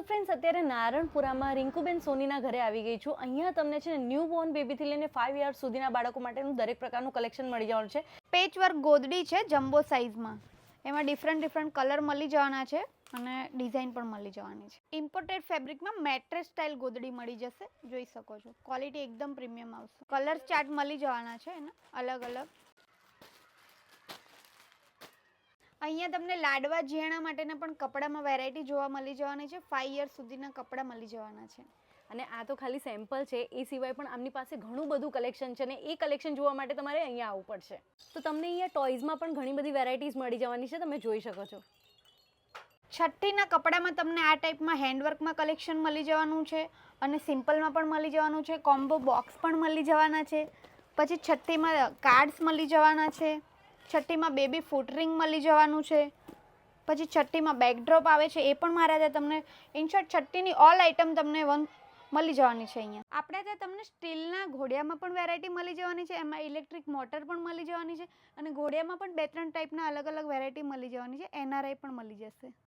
Friends, અત્યારે નારણપુરામાં રિંકુબેન સોનીના ઘરે આવી ગઈ છું. અહીંયા તમને છે ને ન્યૂબોર્ન બેબીથી લઈને 5 યર્સ સુધીના બાળકો માટેનું દરેક પ્રકારનું કલેક્શન મળી જવાનું છે. પેચવર્ક ગોદડી છે જમ્બો સાઇઝમાં. એમાં ડિફરન્ટ કલર મળી જવાના છે અને ડિઝાઇન પણ મળી જવાની છે. ઇમ્પોર્ટેડ ફેબ્રિકમાં મેટ્રેસ સ્ટાઇલ ગોદડી મળી જશે, જોઈ શકો છો. ક્વોલિટી એકદમ પ્રીમિયમ આવશે. કલર ચાર્ટ મળી જવાના છે એના અલગ અલગ. અહીંયા તમને લાડવા ઝીણા માટેના પણ કપડામાં વેરાયટી જોવા મળી જવાની છે. 5 યર્સ સુધીના કપડા મળી જવાના છે. અને આ તો ખાલી સેમ્પલ છે, એ સિવાય પણ આમની પાસે ઘણું બધું કલેક્શન છે ને એ કલેક્શન જોવા માટે તમારે અહીંયા આવવું પડશે. તો તમને અહીંયા ટોયઝમાં પણ ઘણી બધી વેરાયટીઝ મળી જવાની છે, તમે જોઈ શકો છો. છઠ્ઠીના કપડામાં તમને આ ટાઈપમાં હેન્ડવર્કમાં કલેક્શન મળી જવાનું છે અને સિમ્પલમાં પણ મળી જવાનું છે. કોમ્બો બોક્સ પણ મળી જવાના છે. પછી છઠ્ઠીમાં કાર્ડ્સ મળી જવાના છે. છઠ્ઠીમાં બેબી ફૂટરિંગ મળી જવાનું છે. પછી છઠ્ઠીમાં બેકડ્રોપ આવે છે, એ પણ મારા ત્યાં તમને ઇનશોર્ટ છઠ્ઠીની ઓલ આઇટમ તમને મળી જવાની છે. અહીંયા આપણે ત્યાં તમને સ્ટીલના ઘોડિયામાં પણ વેરાયટી મળી જવાની છે. એમાં ઇલેક્ટ્રિક મોટર પણ મળી જવાની છે અને ઘોડિયામાં પણ 2-3 ટાઈપના અલગ અલગ વેરાયટી મળી જવાની છે. એનઆરઆઈ પણ મળી જશે.